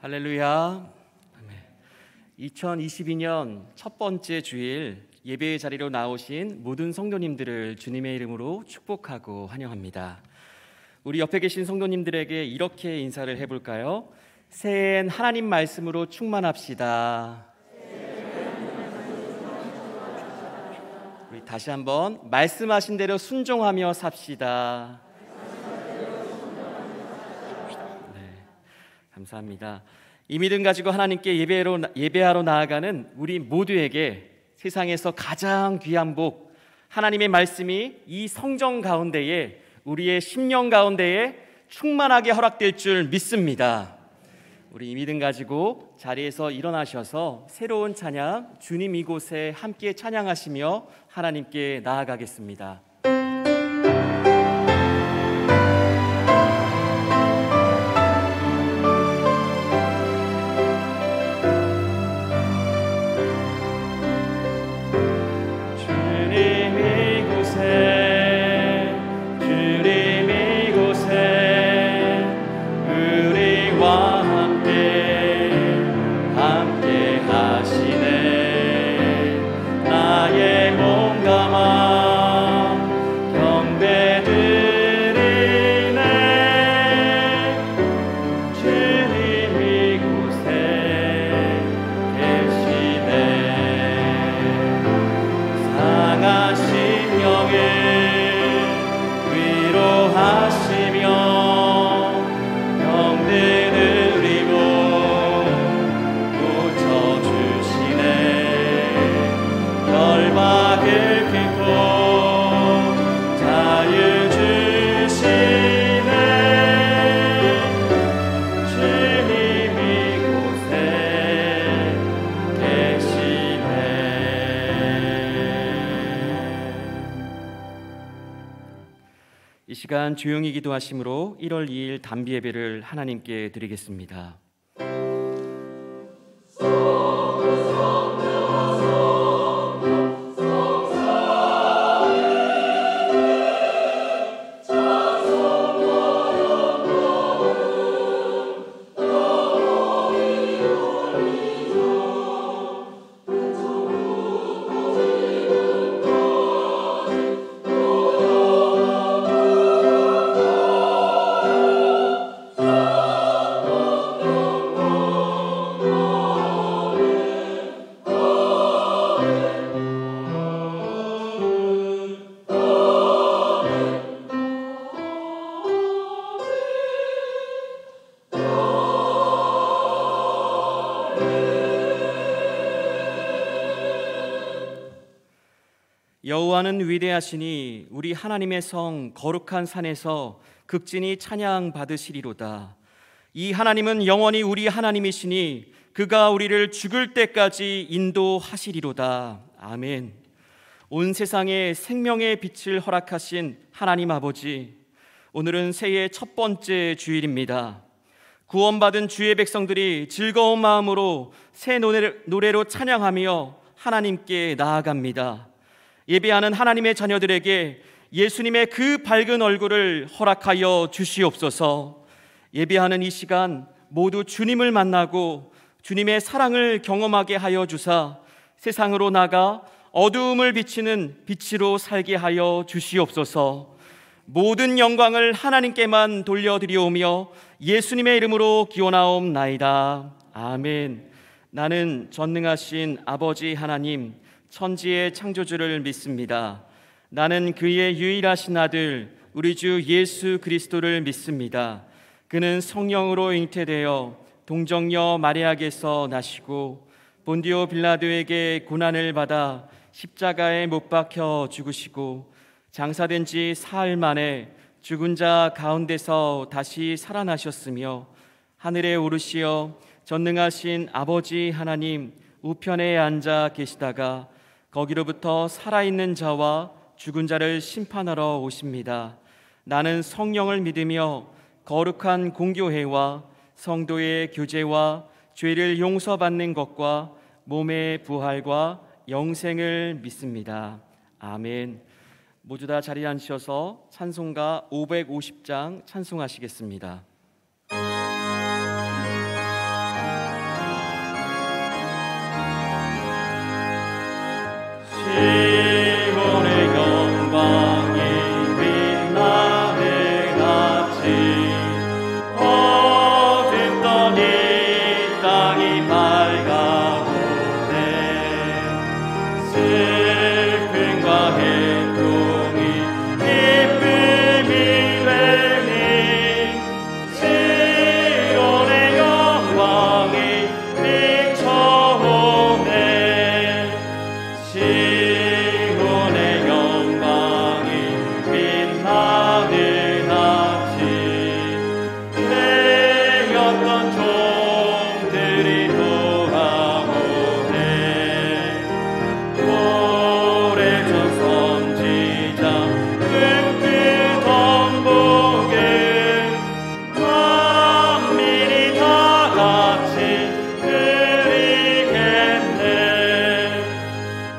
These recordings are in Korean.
할렐루야. 2022년 첫 번째 주일 예배의 자리로 나오신 모든 성도님들을 주님의 이름으로 축복하고 환영합니다. 우리 옆에 계신 성도님들에게 이렇게 인사를 해볼까요? 새해엔 하나님 말씀으로 충만합시다. 우리 다시 한번 말씀하신 대로 순종하며 삽시다. 감사합니다. 이 믿음 가지고 하나님께 예배하러 나아가는 우리 모두에게 세상에서 가장 귀한 복, 하나님의 말씀이 이 성경 가운데에 우리의 심령 가운데에 충만하게 허락될 줄 믿습니다. 우리 이 믿음 가지고 자리에서 일어나셔서 새로운 찬양, 주님 이곳에 함께 찬양하시며 하나님께 나아가겠습니다. 이 시간 조용히 기도하심으로 1월 2일 단비 예배를 하나님께 드리겠습니다. 여호와는 위대하시니 우리 하나님의 성 거룩한 산에서 극진히 찬양 받으시리로다. 이 하나님은 영원히 우리 하나님이시니 그가 우리를 죽을 때까지 인도하시리로다. 아멘. 온 세상에 생명의 빛을 허락하신 하나님 아버지, 오늘은 새해 첫 번째 주일입니다. 구원받은 주의 백성들이 즐거운 마음으로 새 노래로 찬양하며 하나님께 나아갑니다. 예배하는 하나님의 자녀들에게 예수님의 그 밝은 얼굴을 허락하여 주시옵소서. 예배하는 이 시간 모두 주님을 만나고 주님의 사랑을 경험하게 하여 주사 세상으로 나가 어두움을 비치는 빛으로 살게 하여 주시옵소서. 모든 영광을 하나님께만 돌려드리오며 예수님의 이름으로 기원하옵나이다. 아멘. 나는 전능하신 아버지 하나님, 천지의 창조주를 믿습니다. 나는 그의 유일하신 아들 우리 주 예수 그리스도를 믿습니다. 그는 성령으로 잉태되어 동정녀 마리아에게서 나시고 본디오 빌라도에게 고난을 받아 십자가에 못 박혀 죽으시고 장사된 지 사흘 만에 죽은 자 가운데서 다시 살아나셨으며 하늘에 오르시어 전능하신 아버지 하나님 우편에 앉아 계시다가 거기로부터 살아있는 자와 죽은 자를 심판하러 오십니다. 나는 성령을 믿으며 거룩한 공교회와 성도의 교제와 죄를 용서받는 것과 몸의 부활과 영생을 믿습니다. 아멘. 모두 다 자리에 앉으셔서 찬송가 550장 찬송하시겠습니다. 시온의 영광이 빛나는 아침, 어둡던 이 땅이 밝아오네. 슬픔과 행동이 기쁨이 되니 시온의 영광이 비춰오네. 시온의 영광이 빛나는 아침, 내였던 종들이 돌아오네. 오래전 선지자 흠끗한 복음, 만민이 다 같이 누리겠네.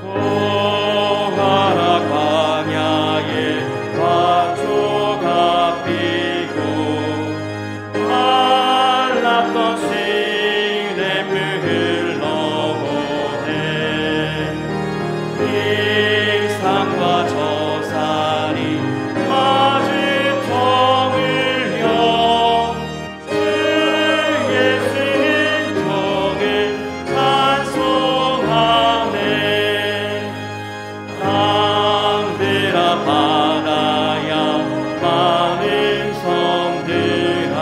고하라 광야에 화초가 피고, 말랐던 시냇물 흘러오네. 이 산과 저 산이 마주쳐 물려 주 예수의 종을 찬송하네. 땅들아 바다야 많은 섬들아,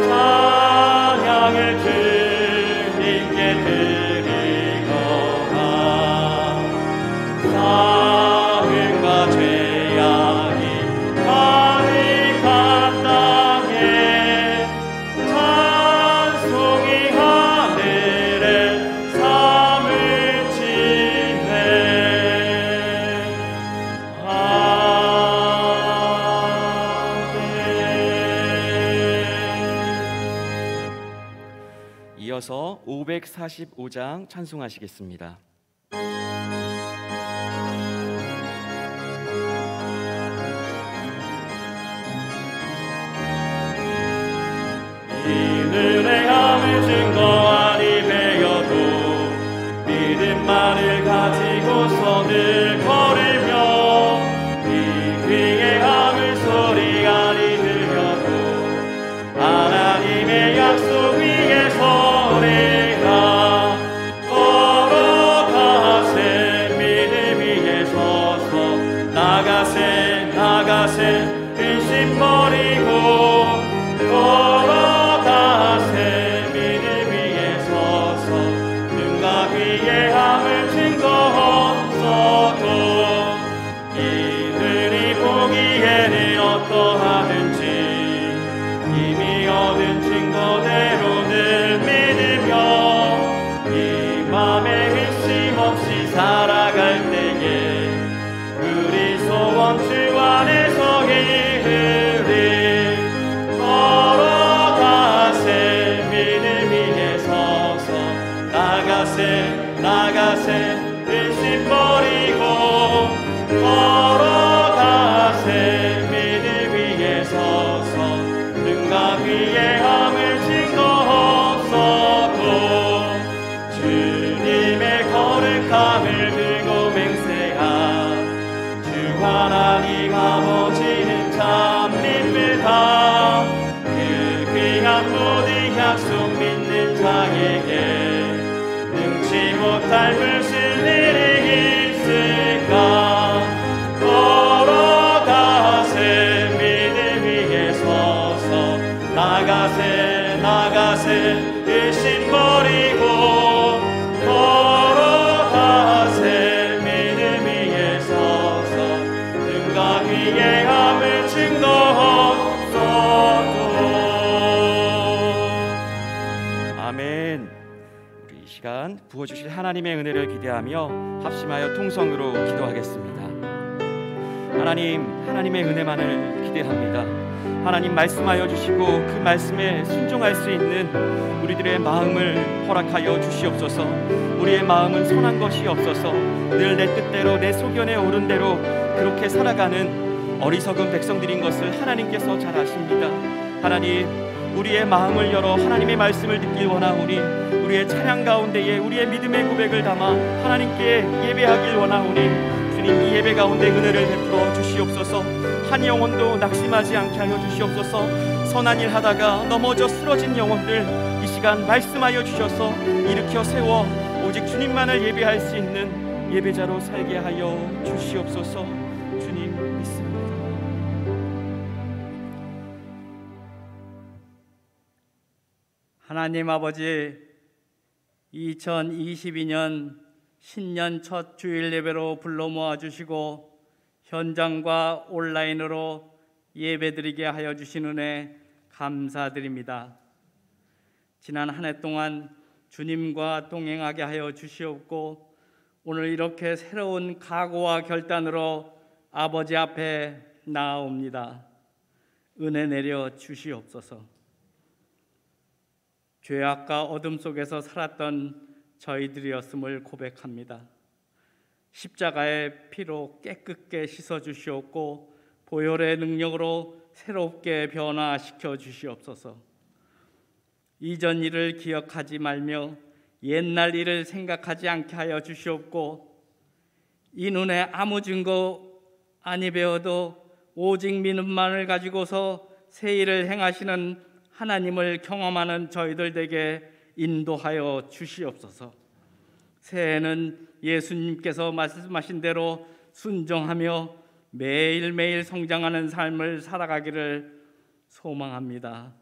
찬양을 주님께 드리거라. 사흘과 죄악이 가득한 땅에 찬송이 하늘에 사무치네. 아멘. 이어서 545장 찬송하시겠습니다. 이 은혜함을 증거하니 배여도 믿음만을 가지고서 늘 걸으며, 이 귀해함을 소리 아니 들려도 하나님의 약속 위에 서리라. 걸어가세 믿음 위에 서서, 나가세 나가세 근심 버리고, 걸어가세 믿음 위에 서서, 눈과 귀의 함을 증거하소서. 이들이 보기에는 어떠하든지 이미 얻은 증거대로 늘 믿으며, 이 맘에 의심 없이 살아갈 때에 우리 소원 주 안에서 이르리. 걸어가세 믿음 위에 서서, 나가세 나가세 의심 버리고, 걸어가세 믿음 위에 서서, 눈과 귀의 함을 증거하소서. 주님의 거룩함을 들고 맹세한 주 하나님 아버지는 참 믿으다. 그 귀한 모든 약속 믿는 자에게 능치 못할 무슨 일이 있을까. 걸어가세 믿음 위에 서서, 나가세 나가세 의심 버리고, 걸어가세 믿음 위에 서서, 눈과 귀의 함을 증거하소서. 아멘. 우리 이 시간 부어주실 하나님의 은혜를 기대하며 합심하여 통성으로 기도하겠습니다. 하나님의 은혜만을 기대합니다. 하나님 말씀하여 주시고 그 말씀에 순종할 수 있는 우리들의 마음을 허락하여 주시옵소서. 우리의 마음은 선한 것이 없어서 늘 내 뜻대로 내 소견에 오른 대로 그렇게 살아가는 어리석은 백성들인 것을 하나님께서 잘 아십니다. 하나님, 우리의 마음을 열어 하나님의 말씀을 듣길 원하오니 우리의 찬양 가운데에 우리의 믿음의 고백을 담아 하나님께 예배하길 원하오니 주님, 이 예배 가운데 은혜를 베풀어 주시옵소서. 한 영혼도 낙심하지 않게 하여 주시옵소서. 선한 일 하다가 넘어져 쓰러진 영혼들 이 시간 말씀하여 주셔서 일으켜 세워 오직 주님만을 예배할 수 있는 예배자로 살게 하여 주시옵소서. 주님 믿습니다. 하나님 아버지, 2022년 신년 첫 주일 예배로 불러 모아주시고 현장과 온라인으로 예배드리게 하여 주신 은혜 감사드립니다. 지난 한 해 동안 주님과 동행하게 하여 주시옵고 오늘 이렇게 새로운 각오와 결단으로 아버지 앞에 나아옵니다. 은혜 내려 주시옵소서. 죄악과 어둠 속에서 살았던 저희들이었음을 고백합니다. 십자가의 피로 깨끗게 씻어 주시옵고 보혈의 능력으로 새롭게 변화시켜 주시옵소서. 이전 일을 기억하지 말며 옛날 일을 생각하지 않게 하여 주시옵고 이 눈에 아무 증거 아니 배워도 오직 믿음만을 가지고서 새 일을 행하시는 하나님을 경험하는 저희들 되게 인도하여 주시옵소서. 새해에는 예수님께서 말씀하신 대로 순종하며 매일매일 성장하는 삶을 살아가기를 소망합니다.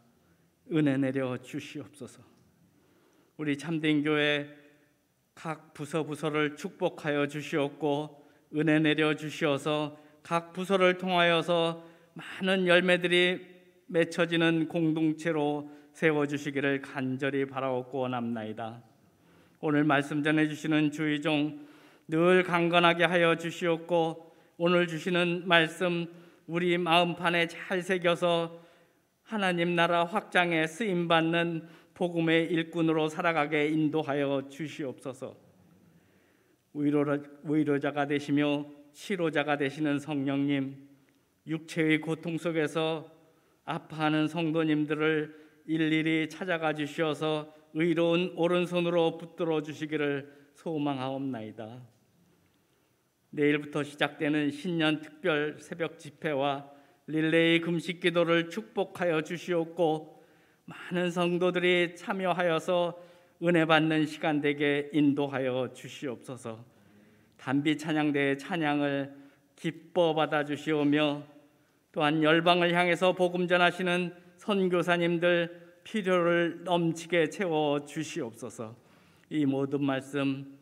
은혜 내려 주시옵소서. 우리 참된 교회 각 부서를 축복하여 주시옵고 은혜 내려 주시어서 각 부서를 통하여서 많은 열매들이 맺혀지는 공동체로 세워주시기를 간절히 바라옵고 원합나이다. 오늘 말씀 전해주시는 주의종 늘 강건하게 하여 주시옵고 오늘 주시는 말씀 우리 마음판에 잘 새겨서 하나님 나라 확장에 쓰임받는 복음의 일꾼으로 살아가게 인도하여 주시옵소서. 위로자가 되시며 치료자가 되시는 성령님, 육체의 고통 속에서 아파하는 성도님들을 일일이 찾아가 주시어서 의로운 오른손으로 붙들어 주시기를 소망하옵나이다. 내일부터 시작되는 신년 특별 새벽 집회와 릴레이 금식 기도를 축복하여 주시옵고 많은 성도들이 참여하여서 은혜 받는 시간 되게 인도하여 주시옵소서. 단비 찬양대의 찬양을 기뻐 받아 주시오며 또한 열방을 향해서 복음 전하시는 선교사님들 필요를 넘치게 채워 주시옵소서. 이 모든 말씀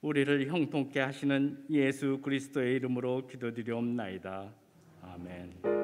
우리를 형통케 하시는 예수 그리스도의 이름으로 기도드리옵나이다. 아멘.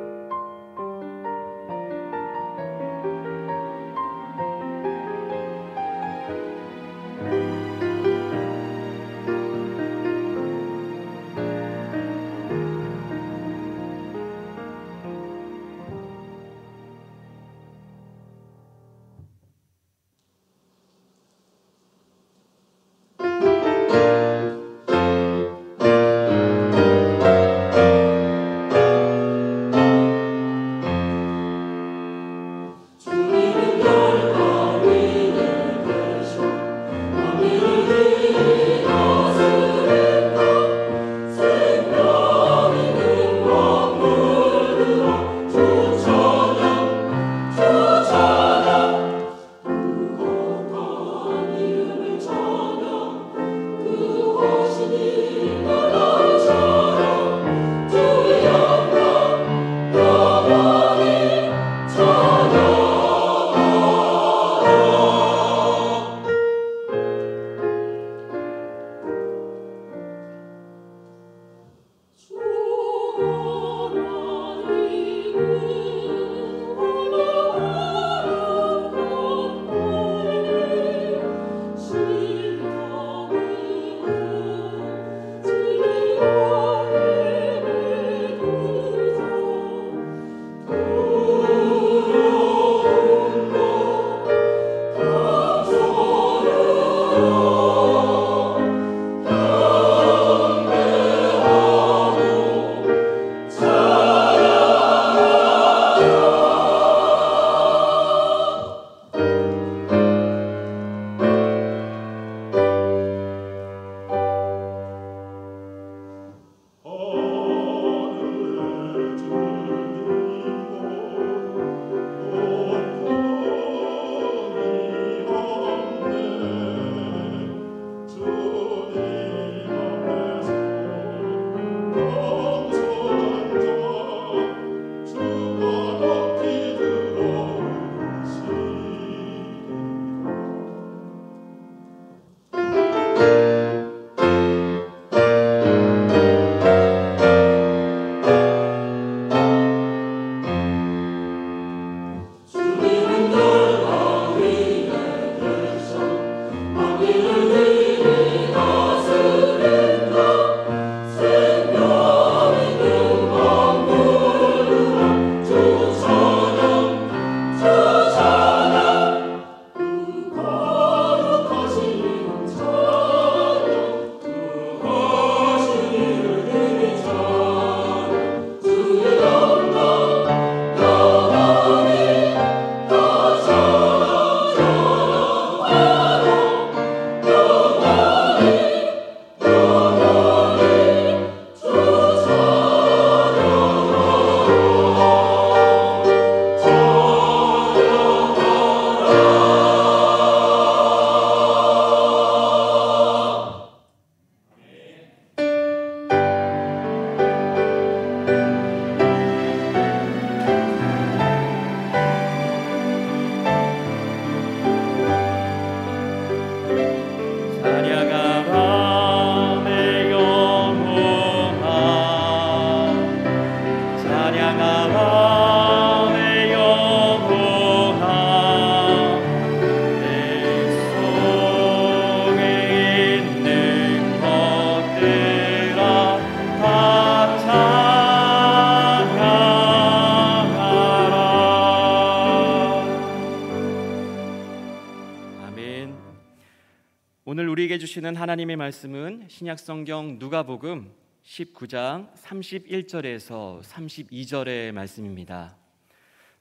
우리에게 주시는 하나님의 말씀은 신약성경 누가복음 19장 31절에서 32절의 말씀입니다.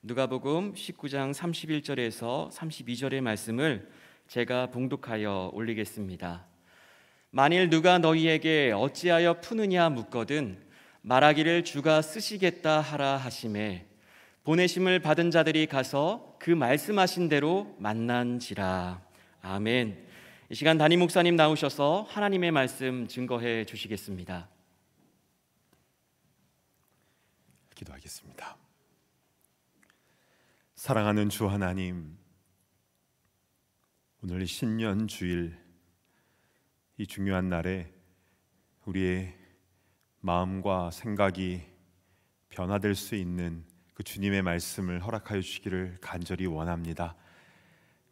누가복음 19장 31절에서 32절의 말씀을 제가 봉독하여 올리겠습니다. 만일 누가 너희에게 어찌하여 푸느냐 묻거든 말하기를 주가 쓰시겠다 하라 하시매 보내심을 받은 자들이 가서 그 말씀하신 대로 만난지라. 아멘. 이 시간 담임 목사님 나오셔서 하나님의 말씀 증거해 주시겠습니다. 기도하겠습니다. 사랑하는 주 하나님, 오늘 신년 주일 이 중요한 날에 우리의 마음과 생각이 변화될 수 있는 그 주님의 말씀을 허락하여 주시기를 간절히 원합니다.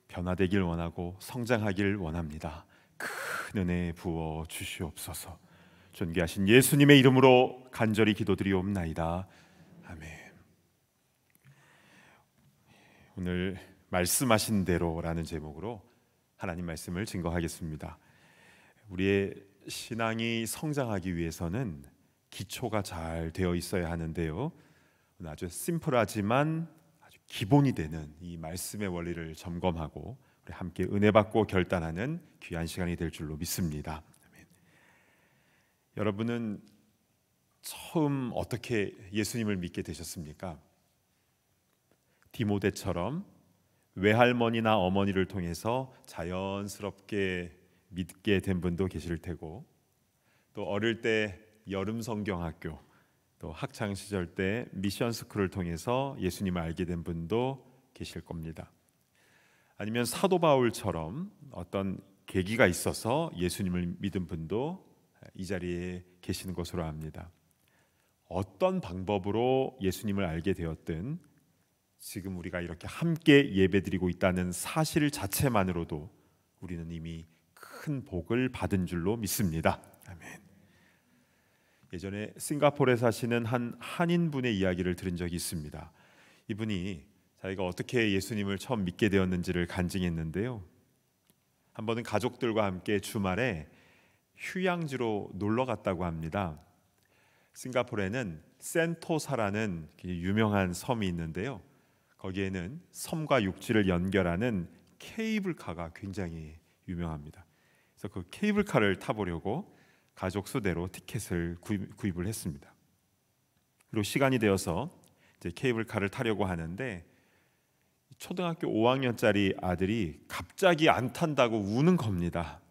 변화되길 원하고 성장하길 원합니다. 큰 은혜 부어 주시옵소서. 존귀하신 예수님의 이름으로 간절히 기도드리옵나이다. 아멘. 오늘 말씀하신 대로라는 제목으로 하나님 말씀을 증거하겠습니다. 우리의 신앙이 성장하기 위해서는 기초가 잘 되어 있어야 하는데요, 아주 심플하지만 아주 기본이 되는 이 말씀의 원리를 점검하고 우리 함께 은혜 받고 결단하는 귀한 시간이 될 줄로 믿습니다. 아멘. 여러분은 처음 어떻게 예수님을 믿게 되셨습니까? 디모데처럼 외할머니나 어머니를 통해서 자연스럽게 믿게 된 분도 계실 테고, 또 어릴 때 여름 성경학교, 또 학창 시절 때 미션 스쿨을 통해서 예수님을 알게 된 분도 계실 겁니다. 아니면 사도 바울처럼 어떤 계기가 있어서 예수님을 믿은 분도 이 자리에 계시는 것으로 압니다. 어떤 방법으로 예수님을 알게 되었든 지금 우리가 이렇게 함께 예배드리고 있다는 사실 자체만으로도 우리는 이미 큰 복을 받은 줄로 믿습니다. 아멘. 예전에 싱가포르에 사시는 한 한인분의 이야기를 들은 적이 있습니다. 이분이 자기가 어떻게 예수님을 처음 믿게 되었는지를 간증했는데요, 한 번은 가족들과 함께 주말에 휴양지로 놀러 갔다고 합니다. 싱가포르에는 센토사라는 유명한 섬이 있는데요, 거기에는 섬과 육지를 연결하는 케이블카가 굉장히 유명합니다. 그래서 그 케이블카를 타보려고 가족 수대로 티켓을 구입을 했습니다. 그리고 시간이 되어서 이제 케이블카를 타려고 하는데 초등학교 5학년짜리 아들이 갑자기 안 탄다고 우는 겁니다.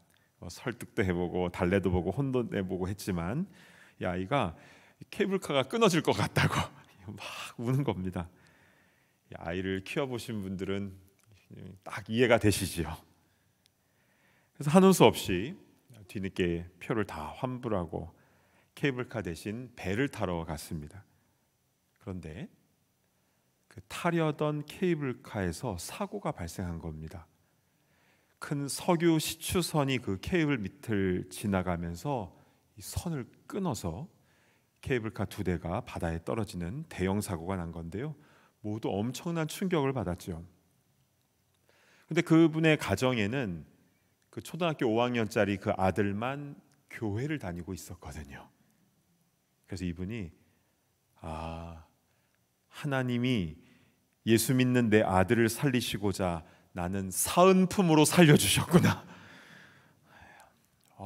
설득도 해보고 달래도 보고 혼도 내보고 했지만 이 아이가 케이블카가 끊어질 것 같다고 막 우는 겁니다. 이 아이를 키워보신 분들은 딱 이해가 되시지요. 그래서 한운 수 없이 뒤늦게 표를 다 환불하고 케이블카 대신 배를 타러 갔습니다. 그런데 그 타려던 케이블카에서 사고가 발생한 겁니다. 큰 석유 시추선이 그 케이블 밑을 지나가면서 이 선을 끊어서 케이블카 2대가 바다에 떨어지는 대형 사고가 난 건데요, 모두 엄청난 충격을 받았죠. 근데 그분의 가정에는 그 초등학교 5학년짜리 그 아들만 교회를 다니고 있었거든요. 그래서 이분이 하나님이 예수 믿는 내 아들을 살리시고자 나는 사은품으로 살려주셨구나,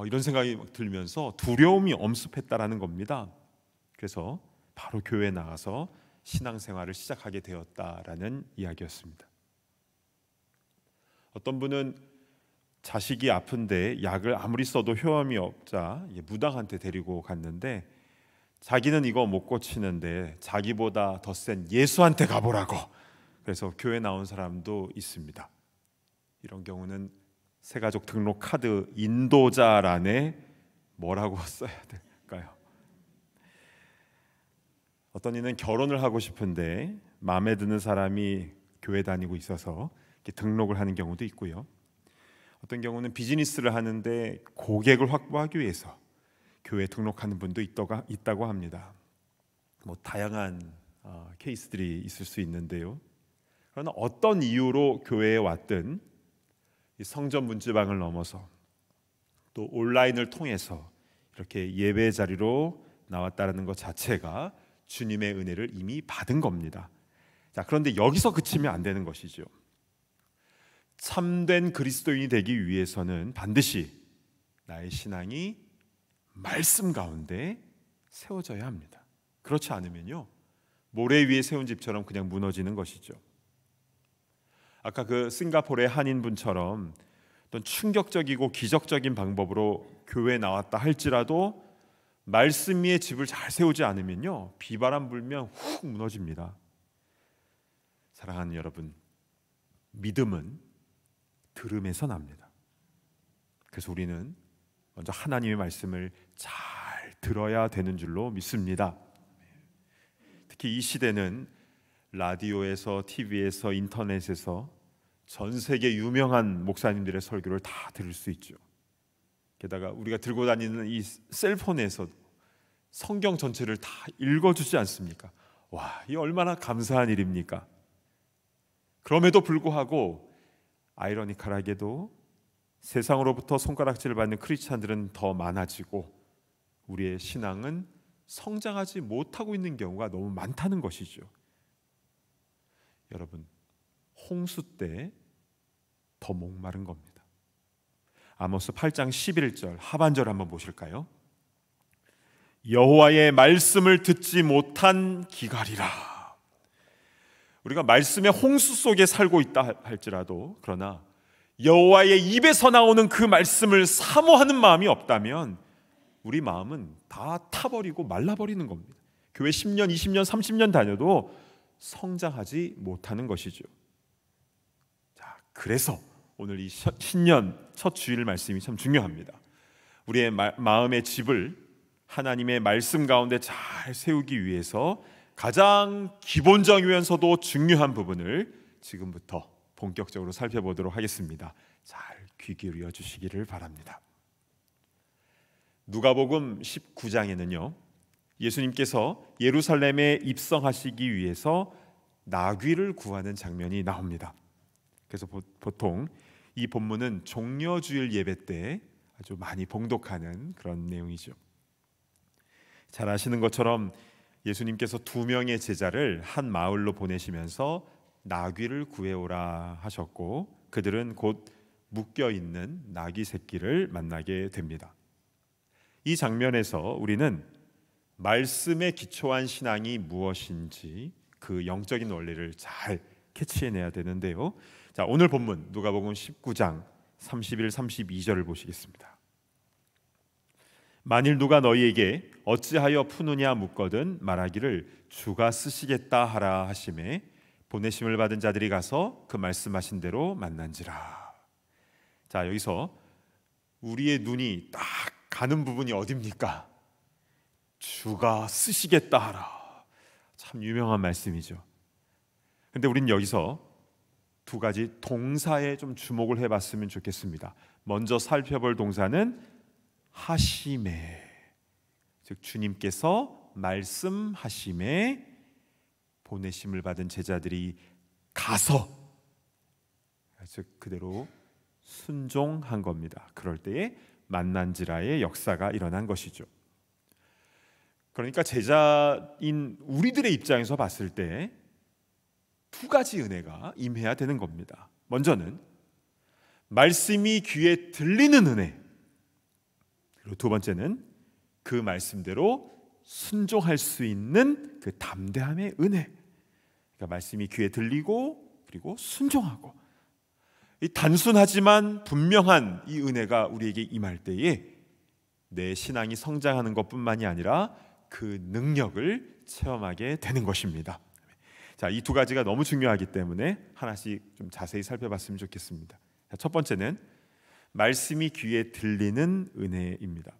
이런 생각이 들면서 두려움이 엄습했다라는 겁니다. 그래서 바로 교회에 나가서 신앙생활을 시작하게 되었다라는 이야기였습니다. 어떤 분은 자식이 아픈데 약을 아무리 써도 효험이 없자 무당한테 데리고 갔는데 자기는 이거 못 고치는데 자기보다 더 센 예수한테 가보라고, 그래서 교회 나온 사람도 있습니다. 이런 경우는 새가족 등록 카드 인도자란에 뭐라고 써야 될까요? 어떤 이는 결혼을 하고 싶은데 마음에 드는 사람이 교회 다니고 있어서 등록을 하는 경우도 있고요, 어떤 경우는 비즈니스를 하는데 고객을 확보하기 위해서 교회에 등록하는 분도 있다고 합니다. 다양한 케이스들이 있을 수 있는데요, 그러나 어떤 이유로 교회에 왔든 이 성전 문지방을 넘어서 또 온라인을 통해서 이렇게 예배 자리로 나왔다는 것 자체가 주님의 은혜를 이미 받은 겁니다. 자, 그런데 여기서 그치면 안 되는 것이죠. 참된 그리스도인이 되기 위해서는 반드시 나의 신앙이 말씀 가운데 세워져야 합니다. 그렇지 않으면요, 모래 위에 세운 집처럼 그냥 무너지는 것이죠. 아까 그 싱가포르의 한인분처럼 어떤 충격적이고 기적적인 방법으로 교회에 나왔다 할지라도 말씀 위에 집을 잘 세우지 않으면요, 비바람 불면 훅 무너집니다. 사랑하는 여러분, 믿음은 들음에서 납니다. 그래서 우리는 먼저 하나님의 말씀을 잘 들어야 되는 줄로 믿습니다. 특히 이 시대는 라디오에서, TV에서, 인터넷에서 전 세계 유명한 목사님들의 설교를 다 들을 수 있죠. 게다가 우리가 들고 다니는 이 셀폰에서 성경 전체를 다 읽어주지 않습니까? 와, 이 얼마나 감사한 일입니까? 그럼에도 불구하고 아이러니컬하게도 세상으로부터 손가락질을 받는 크리스찬들은 더 많아지고 우리의 신앙은 성장하지 못하고 있는 경우가 너무 많다는 것이죠. 여러분, 홍수 때 더 목마른 겁니다. 아모스 8장 11절 하반절 한번 보실까요? 여호와의 말씀을 듣지 못한 기갈이라. 우리가 말씀의 홍수 속에 살고 있다 할지라도, 그러나 여호와의 입에서 나오는 그 말씀을 사모하는 마음이 없다면 우리 마음은 다 타버리고 말라버리는 겁니다. 교회 10년, 20년, 30년 다녀도 성장하지 못하는 것이죠. 자, 그래서 오늘 이 신년 첫 주일 말씀이 참 중요합니다. 우리의 마음의 집을 하나님의 말씀 가운데 잘 세우기 위해서 가장 기본적이면서도 중요한 부분을 지금부터 본격적으로 살펴보도록 하겠습니다. 잘 귀 기울여 주시기를 바랍니다. 누가복음 19장에는요, 예수님께서 예루살렘에 입성하시기 위해서 나귀를 구하는 장면이 나옵니다. 그래서 보통 이 본문은 종려주일 예배 때 아주 많이 봉독하는 그런 내용이죠. 잘 아시는 것처럼 예수님께서 2명의 제자를 한 마을로 보내시면서 나귀를 구해오라 하셨고, 그들은 곧 묶여있는 나귀 새끼를 만나게 됩니다. 이 장면에서 우리는 말씀에 기초한 신앙이 무엇인지 그 영적인 원리를 잘 캐치해내야 되는데요. 자, 오늘 본문 누가복음 19장 31, 32절을 보시겠습니다. 만일 누가 너희에게 어찌하여 푸느냐 묻거든 말하기를 주가 쓰시겠다 하라 하시매 보내심을 받은 자들이 가서 그 말씀하신 대로 만난지라. 자, 여기서 우리의 눈이 딱 가는 부분이 어디입니까? 주가 쓰시겠다 하라. 참 유명한 말씀이죠. 근데 우린 여기서 두 가지 동사에 좀 주목을 해봤으면 좋겠습니다. 먼저 살펴볼 동사는 하심에, 즉 주님께서 말씀하심에 보내심을 받은 제자들이 가서, 즉 그대로 순종한 겁니다. 그럴 때에 만난지라의 역사가 일어난 것이죠. 그러니까 제자인 우리들의 입장에서 봤을 때 두 가지 은혜가 임해야 되는 겁니다. 먼저는 말씀이 귀에 들리는 은혜, 그리고 두 번째는 그 말씀대로 순종할 수 있는 그 담대함의 은혜. 그러니까 말씀이 귀에 들리고 그리고 순종하고, 이 단순하지만 분명한 이 은혜가 우리에게 임할 때에 내 신앙이 성장하는 것뿐만이 아니라 그 능력을 체험하게 되는 것입니다. 자, 이 두 가지가 너무 중요하기 때문에 하나씩 좀 자세히 살펴봤으면 좋겠습니다. 자, 첫 번째는 말씀이 귀에 들리는 은혜입니다.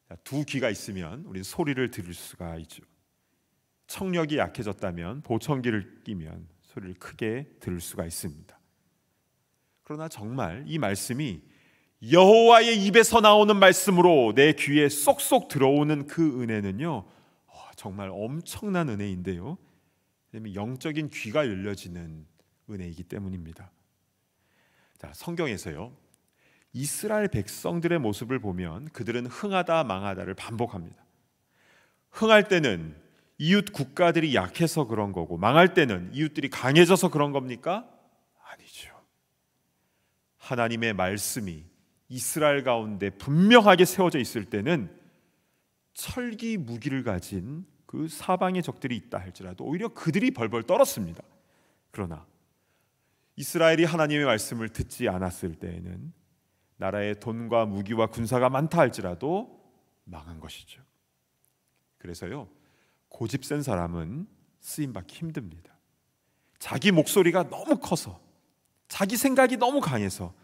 자, 두 귀가 있으면 우리는 소리를 들을 수가 있죠. 청력이 약해졌다면 보청기를 끼면 소리를 크게 들을 수가 있습니다. 그러나 정말 이 말씀이 여호와의 입에서 나오는 말씀으로 내 귀에 쏙쏙 들어오는 그 은혜는요, 정말 엄청난 은혜인데요, 영적인 귀가 열려지는 은혜이기 때문입니다. 자, 성경에서요, 이스라엘 백성들의 모습을 보면 그들은 흥하다 망하다를 반복합니다. 흥할 때는 이웃 국가들이 약해서 그런 거고, 망할 때는 이웃들이 강해져서 그런 겁니까? 아니죠. 하나님의 말씀이 이스라엘 가운데 분명하게 세워져 있을 때는 철기 무기를 가진 그 사방의 적들이 있다 할지라도 오히려 그들이 벌벌 떨었습니다. 그러나 이스라엘이 하나님의 말씀을 듣지 않았을 때에는 나라에 돈과 무기와 군사가 많다 할지라도 망한 것이죠. 그래서요, 고집센 사람은 쓰임받기 힘듭니다. 자기 목소리가 너무 커서, 자기 생각이 너무 강해서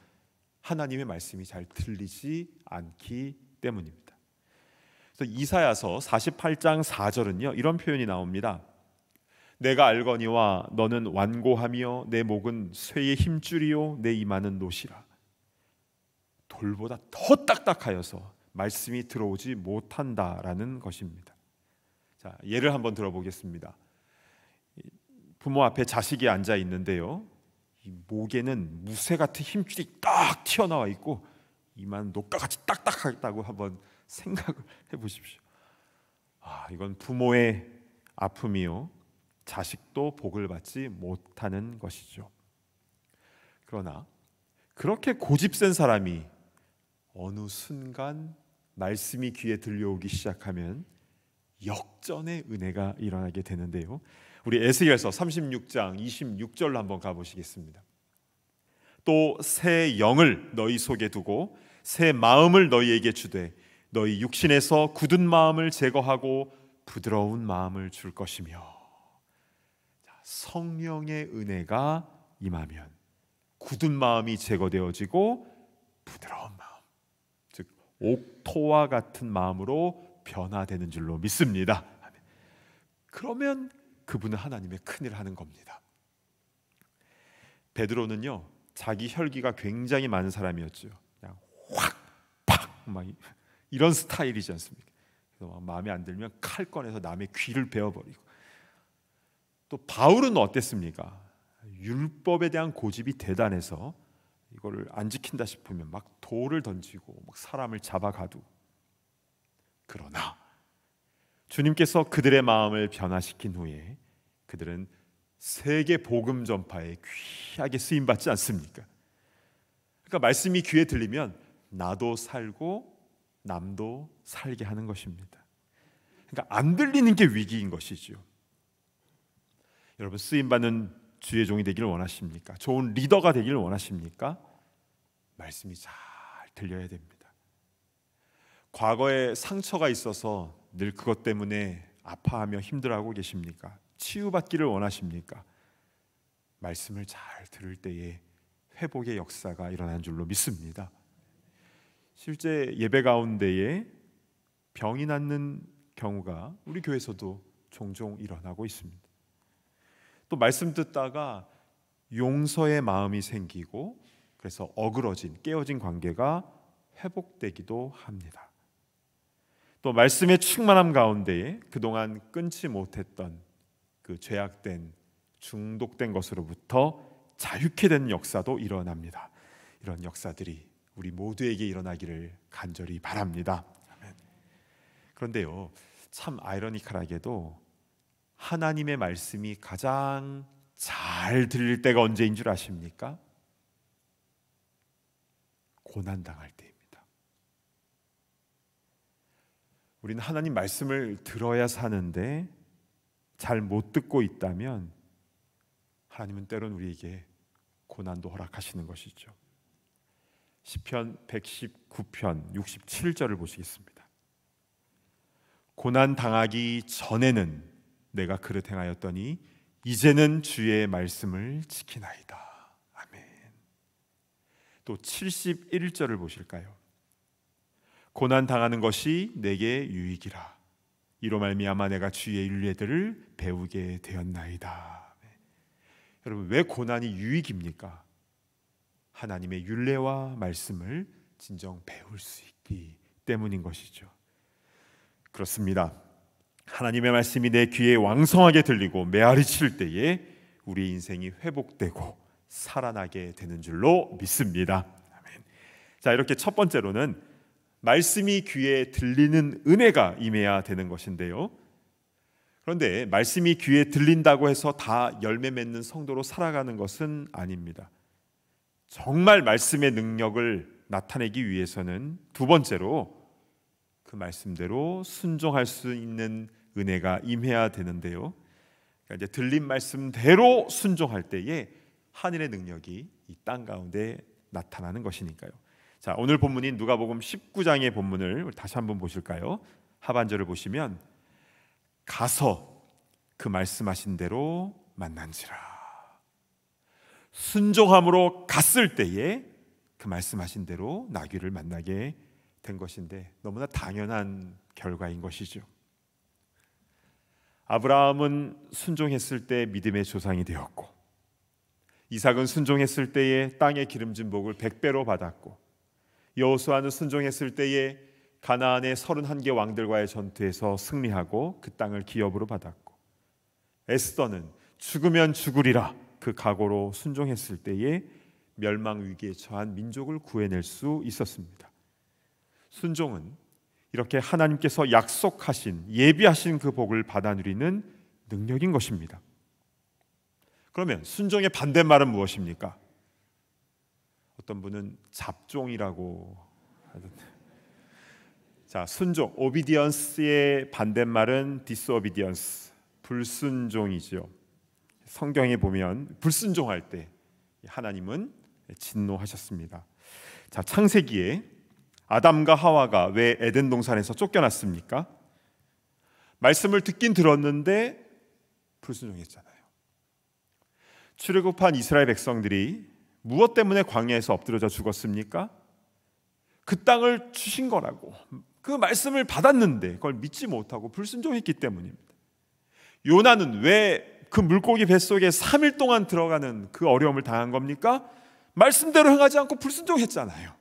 하나님의 말씀이 잘 들리지 않기 때문입니다. 그래서 이사야서 48장 4절은요, 이런 표현이 나옵니다. 내가 알거니와 너는 완고하며 내 목은 쇠의 힘줄이요 내 이마는 노시라. 돌보다 더 딱딱하여서 말씀이 들어오지 못한다라는 것입니다. 자, 예를 한번 들어보겠습니다. 부모 앞에 자식이 앉아 있는데요, 이 목에는 무쇠 같은 힘줄이 딱 튀어나와 있고 이마는 녹과같이 딱딱하다고 한번 생각을 해보십시오. 이건 부모의 아픔이요, 자식도 복을 받지 못하는 것이죠. 그러나 그렇게 고집센 사람이 어느 순간 말씀이 귀에 들려오기 시작하면 역전의 은혜가 일어나게 되는데요, 우리 에스겔서 36장 26절로 한번 가보시겠습니다. 또 새 영을 너희 속에 두고 새 마음을 너희에게 주되 너희 육신에서 굳은 마음을 제거하고 부드러운 마음을 줄 것이며. 성령의 은혜가 임하면 굳은 마음이 제거되어지고 부드러운 마음, 즉 옥토와 같은 마음으로 변화되는 줄로 믿습니다. 그러면 그분은 하나님의 큰일을 하는 겁니다. 베드로는요, 자기 혈기가 굉장히 많은 사람이었죠. 그냥 확, 팍, 막 이런 스타일이지 않습니까? 그래서 막 마음에 안 들면 칼 꺼내서 남의 귀를 베어버리고. 또 바울은 어땠습니까? 율법에 대한 고집이 대단해서 이거를 안 지킨다 싶으면 막 돌을 던지고 막 사람을 잡아가두고. 그러나 주님께서 그들의 마음을 변화시킨 후에 그들은 세계 복음 전파에 귀하게 쓰임 받지 않습니까? 그러니까 말씀이 귀에 들리면 나도 살고 남도 살게 하는 것입니다. 그러니까 안 들리는 게 위기인 것이죠. 여러분, 쓰임 받는 주의 종이 되기를 원하십니까? 좋은 리더가 되기를 원하십니까? 말씀이 잘 들려야 됩니다. 과거에 상처가 있어서 늘 그것 때문에 아파하며 힘들어하고 계십니까? 치유받기를 원하십니까? 말씀을 잘 들을 때에 회복의 역사가 일어나는 줄로 믿습니다. 실제 예배 가운데에 병이 낫는 경우가 우리 교회에서도 종종 일어나고 있습니다. 또 말씀 듣다가 용서의 마음이 생기고 그래서 어그러진, 깨어진 관계가 회복되기도 합니다. 또 말씀의 충만함 가운데에 그동안 끊지 못했던 그 죄악된, 중독된 것으로부터 자유케 되는 역사도 일어납니다. 이런 역사들이 우리 모두에게 일어나기를 간절히 바랍니다. 그런데요, 참 아이러니컬하게도 하나님의 말씀이 가장 잘 들릴 때가 언제인 줄 아십니까? 고난당할 때입니다. 우리는 하나님 말씀을 들어야 사는데 잘 못 듣고 있다면 하나님은 때론 우리에게 고난도 허락하시는 것이죠. 시편 119편 67절을 보시겠습니다. 고난 당하기 전에는 내가 그릇 행하였더니 이제는 주의 말씀을 지키나이다. 아멘. 또 71절을 보실까요? 고난 당하는 것이 내게 유익이라. 이로 말미암아 내가 주의 윤례들을 배우게 되었나이다. 여러분, 왜 고난이 유익입니까? 하나님의 윤례와 말씀을 진정 배울 수 있기 때문인 것이죠. 그렇습니다. 하나님의 말씀이 내 귀에 왕성하게 들리고 메아리 칠 때에 우리 인생이 회복되고 살아나게 되는 줄로 믿습니다. 아멘. 자, 이렇게 첫 번째로는 말씀이 귀에 들리는 은혜가 임해야 되는 것인데요. 그런데 말씀이 귀에 들린다고 해서 다 열매 맺는 성도로 살아가는 것은 아닙니다. 정말 말씀의 능력을 나타내기 위해서는 두 번째로 그 말씀대로 순종할 수 있는 은혜가 임해야 되는데요. 그러니까 이제 들린 말씀대로 순종할 때에 하늘의 능력이 이 땅 가운데 나타나는 것이니까요. 자, 오늘 본문인 누가복음 19장의 본문을 다시 한번 보실까요? 하반절을 보시면 가서 그 말씀하신 대로 만난지라. 순종함으로 갔을 때에 그 말씀하신 대로 나귀를 만나게 된 것인데 너무나 당연한 결과인 것이죠. 아브라함은 순종했을 때 믿음의 조상이 되었고, 이삭은 순종했을 때에 땅의 기름진 복을 100배로 받았고, 여호수아는 순종했을 때에 가나안의 31개 왕들과의 전투에서 승리하고 그 땅을 기업으로 받았고, 에스더는 죽으면 죽으리라 그 각오로 순종했을 때에 멸망 위기에 처한 민족을 구해낼 수 있었습니다. 순종은 이렇게 하나님께서 약속하신, 예비하신 그 복을 받아 누리는 능력인 것입니다. 그러면 순종의 반대말은 무엇입니까? 어떤 분은 잡종이라고 하던데, 자, 순종, 오비디언스의 반대말은 디스오비디언스, 불순종이죠. 성경에 보면 불순종할 때 하나님은 진노하셨습니다. 자, 창세기에 아담과 하와가 왜 에덴 동산에서 쫓겨났습니까? 말씀을 듣긴 들었는데 불순종했잖아요. 출애굽한 이스라엘 백성들이 무엇 때문에 광야에서 엎드려져 죽었습니까? 그 땅을 주신 거라고, 그 말씀을 받았는데 그걸 믿지 못하고 불순종했기 때문입니다. 요나는 왜 그 물고기 뱃속에 3일 동안 들어가는 그 어려움을 당한 겁니까? 말씀대로 행하지 않고 불순종했잖아요.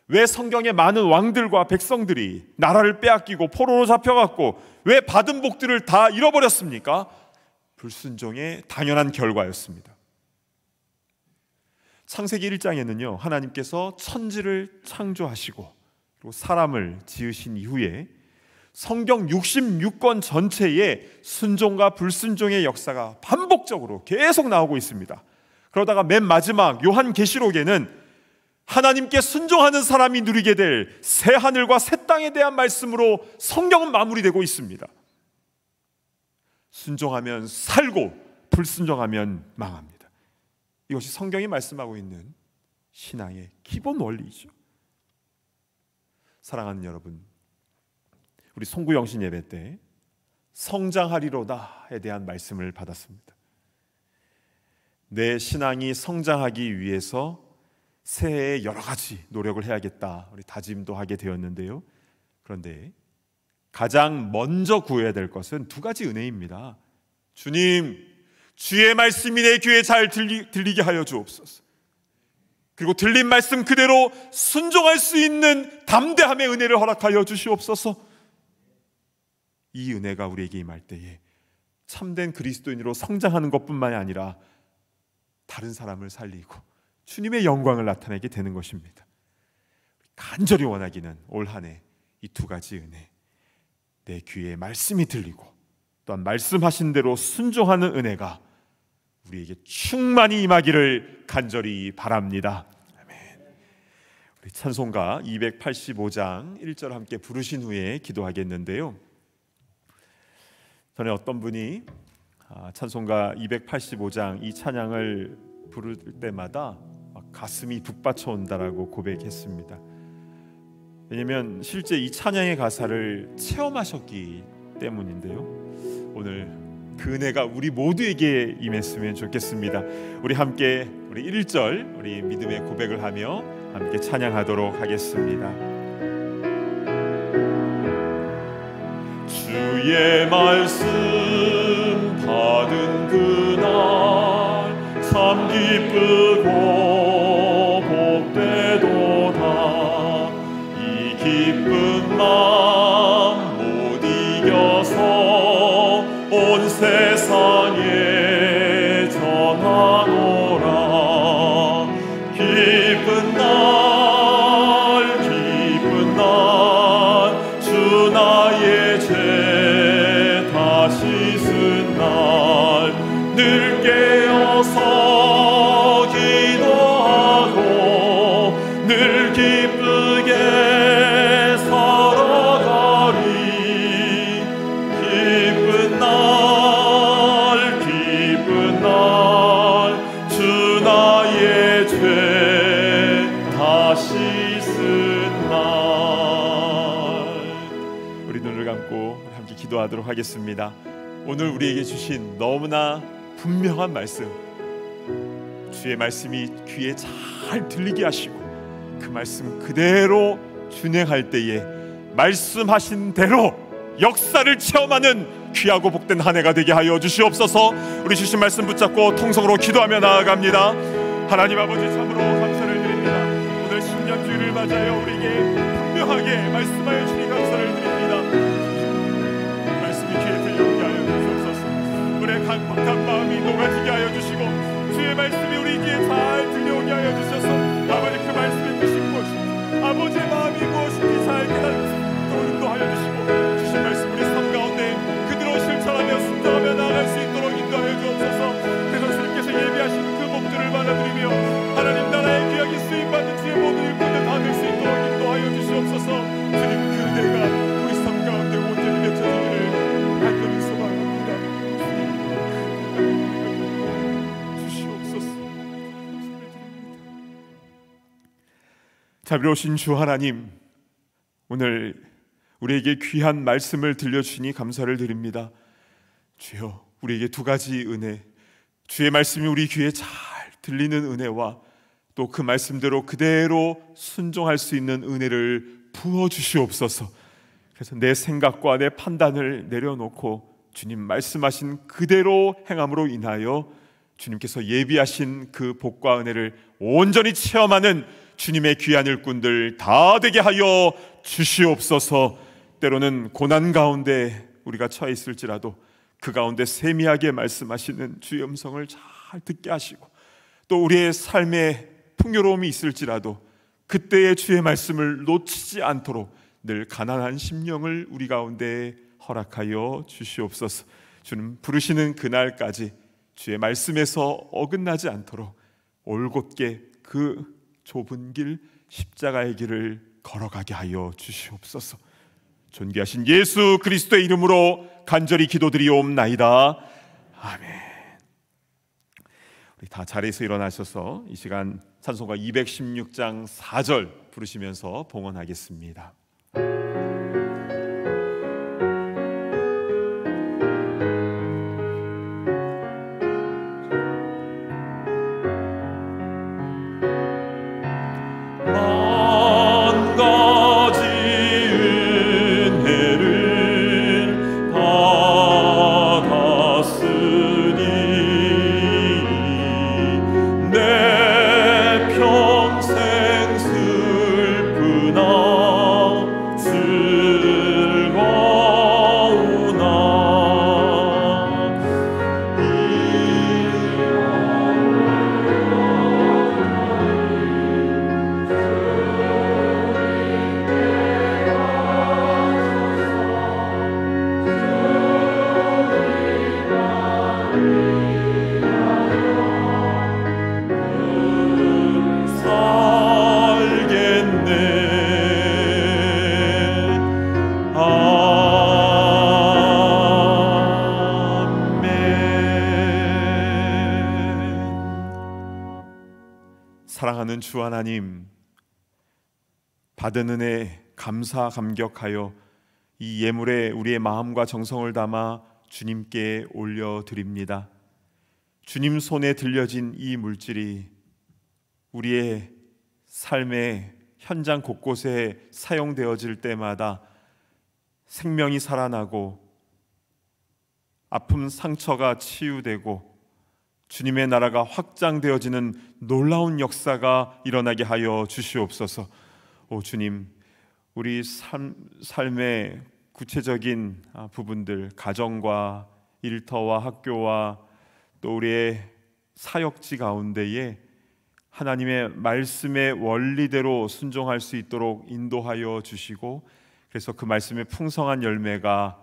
왜 성경의 많은 왕들과 백성들이 나라를 빼앗기고 포로로 잡혀갔고 왜 받은 복들을 다 잃어버렸습니까? 불순종의 당연한 결과였습니다. 창세기 1장에는요, 하나님께서 천지를 창조하시고 그리고 사람을 지으신 이후에 성경 66권 전체에 순종과 불순종의 역사가 반복적으로 계속 나오고 있습니다. 그러다가 맨 마지막 요한계시록에는 하나님께 순종하는 사람이 누리게 될 새 하늘과 새 땅에 대한 말씀으로 성경은 마무리되고 있습니다. 순종하면 살고 불순종하면 망합니다. 이것이 성경이 말씀하고 있는 신앙의 기본 원리이죠. 사랑하는 여러분, 우리 송구영신 예배 때 성장하리로다에 대한 말씀을 받았습니다. 내 신앙이 성장하기 위해서 새해에 여러 가지 노력을 해야겠다, 우리 다짐도 하게 되었는데요. 그런데 가장 먼저 구해야 될 것은 두 가지 은혜입니다. 주님, 주의 말씀이 내 귀에 잘 들리게 하여 주옵소서. 그리고 들린 말씀 그대로 순종할 수 있는 담대함의 은혜를 허락하여 주시옵소서. 이 은혜가 우리에게 임할 때에 참된 그리스도인으로 성장하는 것뿐만이 아니라 다른 사람을 살리고 주님의 영광을 나타내게 되는 것입니다. 간절히 원하기는 올 한 해 이 두 가지 은혜, 내 귀에 말씀이 들리고 또한 말씀하신 대로 순종하는 은혜가 우리에게 충만히 임하기를 간절히 바랍니다. 아멘. 우리 찬송가 285장 1절 함께 부르신 후에 기도하겠는데요. 전에 어떤 분이 찬송가 285장 이 찬양을 부를 때마다 가슴이 북받쳐 온다라고 고백했습니다. 왜냐하면 실제 이 찬양의 가사를 체험하셨기 때문인데요. 오늘 그 은혜가 우리 모두에게 임했으면 좋겠습니다. 우리 함께 우리 1절 우리 믿음의 고백을 하며 함께 찬양하도록 하겠습니다. 주의 말씀 받은 그날 참 기쁘고 복되도다. 이 기쁜 마음 못 이겨서 온 세상에 전하노라. 기쁜 날 늘 깨어서 기도하고 늘 기쁘게 살아가리. 기쁜 날 주 나의 죄 다 씻은 날. 우리 눈을 감고 함께 기도하도록 하겠습니다. 오늘 우리에게 주신 너무나 분명한 말씀, 주의 말씀이 귀에 잘 들리게 하시고 그 말씀 그대로 준행할 때에 말씀하신 대로 역사를 체험하는 귀하고 복된 한 해가 되게 하여 주시옵소서. 우리 주신 말씀 붙잡고 통성으로 기도하며 나아갑니다. 하나님 아버지, 참으로 감사를 드립니다. 오늘 신년주일을 맞이하여 우리에게 분명하게 말씀하여 주니 감사를 드립니다. 말씀이 귀에 들려오게 하여 주시옵소서. 우리의 강박한 마음이 녹아지게 하여 주시고 주의 말씀이 우리 귀에 잘 들려오게 하여 주셔서 아버지, 그 말씀의 뜻이 무엇인지, 아버지의 마음이 무엇인지 잘 깨닫도록 인도하여 주시고 주신 말씀 우리 삶 가운데 그대로 실천하며 순종하며 나아갈 수 있도록 인도하여 주옵소서. 그래서 주님께서 예비하신 그 복들을 받아들이며 하나님 나라의 귀하게 쓰임받는 주의 모든 일꾼들 다 될 수 있도록 인도하여 주시옵소서. 주님, 그대가 우리 삶 가운데 온전히 맺혀지기를 간절히 소망합니다. 주님, 주시옵소서. 자비로우신 주 하나님, 오늘 우리에게 귀한 말씀을 들려주시니 감사를 드립니다. 주여, 우리에게 두 가지 은혜, 주의 말씀이 우리 귀에 잘 들리는 은혜와 또 그 말씀대로 그대로 순종할 수 있는 은혜를 부어주시옵소서. 그래서 내 생각과 내 판단을 내려놓고 주님 말씀하신 그대로 행함으로 인하여 주님께서 예비하신 그 복과 은혜를 온전히 체험하는 주님의 귀한 일꾼들 다 되게 하여 주시옵소서. 때로는 고난 가운데 우리가 처해 있을지라도 그 가운데 세미하게 말씀하시는 주의 음성을 잘 듣게 하시고 또 우리의 삶에 풍요로움이 있을지라도 그때의 주의 말씀을 놓치지 않도록 늘 가난한 심령을 우리 가운데 허락하여 주시옵소서. 주님 부르시는 그날까지 주의 말씀에서 어긋나지 않도록 올곧게 그 좁은 길 십자가의 길을 걸어가게 하여 주시옵소서. 존귀하신 예수 그리스도의 이름으로 간절히 기도드리옵나이다. 아멘. 우리 다 자리에서 일어나셔서 이 시간 찬송가 216장 4절 부르시면서 봉헌하겠습니다. 사랑하는 주 하나님, 받은 은혜 감사 감격하여 이 예물에 우리의 마음과 정성을 담아 주님께 올려드립니다. 주님 손에 들려진 이 물질이 우리의 삶의 현장 곳곳에 사용되어질 때마다 생명이 살아나고 아픔 상처가 치유되고 주님의 나라가 확장되어지는 놀라운 역사가 일어나게 하여 주시옵소서. 오 주님, 우리 삶의 구체적인 부분들, 가정과 일터와 학교와 또 우리의 사역지 가운데에 하나님의 말씀의 원리대로 순종할 수 있도록 인도하여 주시고, 그래서 그 말씀의 풍성한 열매가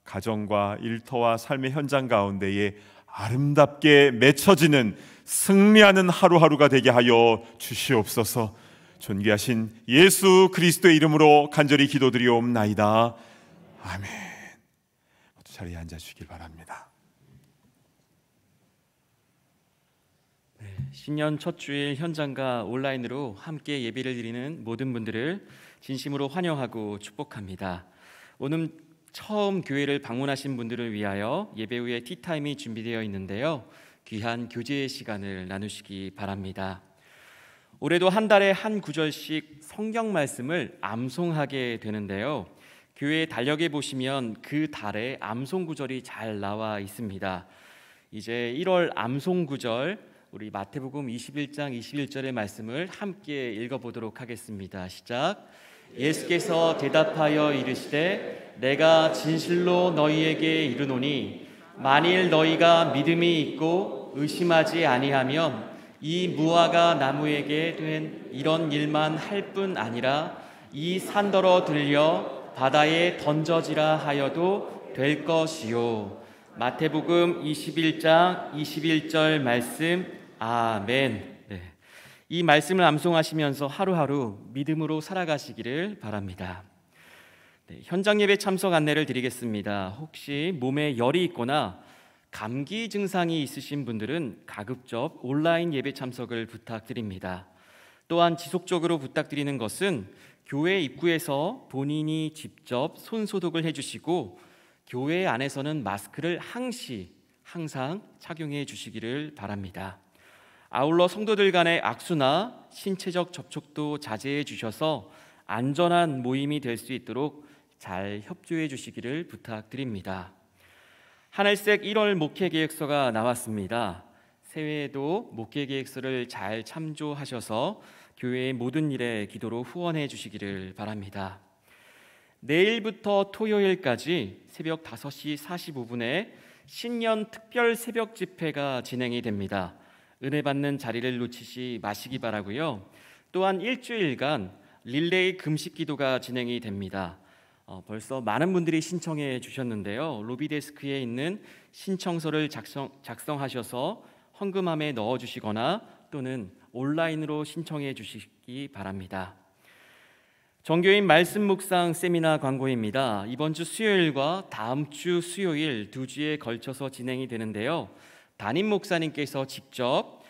가정과 일터와 삶의 현장 가운데에 아름답게 맺혀지는 승리하는 하루하루가 되게 하여 주시옵소서. 존귀하신 예수 그리스도의 이름으로 간절히 기도드리옵나이다. 아멘. 모두 자리에 앉아주시길 바랍니다. 신년 첫 주일 현장과 온라인으로 함께 예배를 드리는 모든 분들을 진심으로 환영하고 축복합니다. 오늘 처음 교회를 방문하신 분들을 위하여 예배 후에 티타임이 준비되어 있는데요. 귀한 교제의 시간을 나누시기 바랍니다. 올해도 한 달에 한 구절씩 성경 말씀을 암송하게 되는데요. 교회 달력에 보시면 그 달에 암송 구절이 잘 나와 있습니다. 이제 1월 암송 구절, 우리 마태복음 21장 21절의 말씀을 함께 읽어보도록 하겠습니다. 시작. 예수께서 대답하여 이르시되 내가 진실로 너희에게 이르노니 만일 너희가 믿음이 있고 의심하지 아니하면 이 무화과 나무에게 된 이런 일만 할 뿐 아니라 이 산더러 들려 바다에 던져지라 하여도 될 것이요. 마태복음 21장 21절 말씀. 아멘. 네. 이 말씀을 암송하시면서 하루하루 믿음으로 살아가시기를 바랍니다. 네, 현장 예배 참석 안내를 드리겠습니다. 혹시 몸에 열이 있거나 감기 증상이 있으신 분들은 가급적 온라인 예배 참석을 부탁드립니다. 또한 지속적으로 부탁드리는 것은 교회 입구에서 본인이 직접 손소독을 해주시고 교회 안에서는 마스크를 항상 착용해 주시기를 바랍니다. 아울러 성도들 간의 악수나 신체적 접촉도 자제해 주셔서 안전한 모임이 될 수 있도록 잘 협조해 주시기를 부탁드립니다. 하늘색 1월 목회계획서가 나왔습니다. 새해에도 목회계획서를 잘 참조하셔서 교회의 모든 일에 기도로 후원해 주시기를 바랍니다. 내일부터 토요일까지 새벽 5시 45분에 신년 특별 새벽 집회가 진행이 됩니다. 은혜 받는 자리를 놓치지 마시기 바라고요. 또한 일주일간 릴레이 금식 기도가 진행이 됩니다. 벌써 많은 분들이 신청해 주셨는데요. 로비 데스크에 있는 신청서를 작성하셔서 헌금함에 넣어주시거나 또는 온라인으로 신청해 주시기 바랍니다. 정교인 말씀 묵상 세미나 광고입니다. 이번 주 수요일과 다음 주 수요일 2주에 걸쳐서 진행이 되는데요. 담임 목사님께서 직접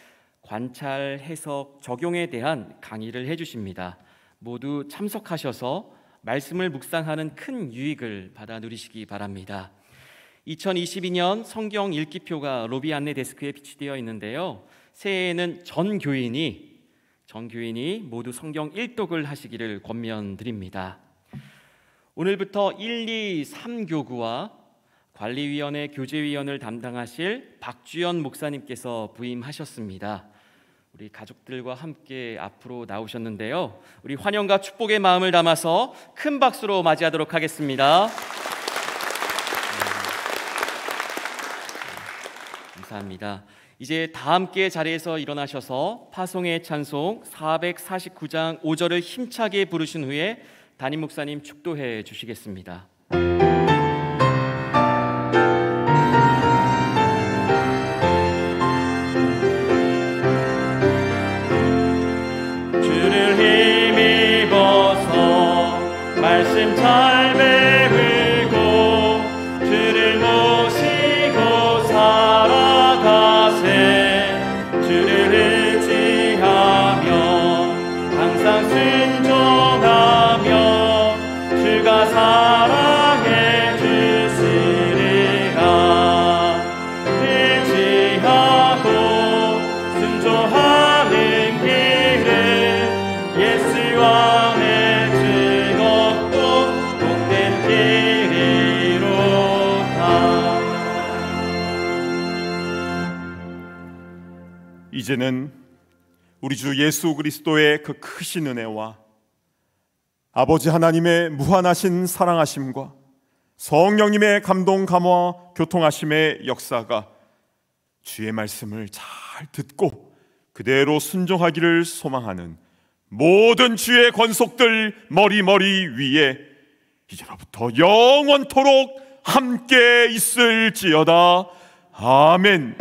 관찰, 해석, 적용에 대한 강의를 해주십니다. 모두 참석하셔서 말씀을 묵상하는 큰 유익을 받아 누리시기 바랍니다. 2022년 성경 읽기표가 로비 안내 데스크에 비치되어 있는데요. 새해에는 전 교인이 모두 성경 1독을 하시기를 권면드립니다. 오늘부터 1, 2, 3교구와 관리위원회 교제위원을 담당하실 박주연 목사님께서 부임하셨습니다. 우리 가족들과 함께 앞으로 나오셨는데요. 우리 환영과 축복의 마음을 담아서 큰 박수로 맞이하도록 하겠습니다. 감사합니다. 이제 다 함께 자리에서 일어나셔서 파송의 찬송 449장 5절을 힘차게 부르신 후에 담임 목사님 축도해 주시겠습니다. 말씀 잘 배우고 주를 모시고 살아가세. 주를 의지하며 항상 순종하며 주가 사랑해 주시리라. 의지하고 순종하는 길은 예수와 이제는 우리 주 예수 그리스도의 그 크신 은혜와 아버지 하나님의 무한하신 사랑하심과 성령님의 감동 감화 교통하심의 역사가 주의 말씀을 잘 듣고 그대로 순종하기를 소망하는 모든 주의 권속들 머리 위에 이제로부터 영원토록 함께 있을지어다. 아멘.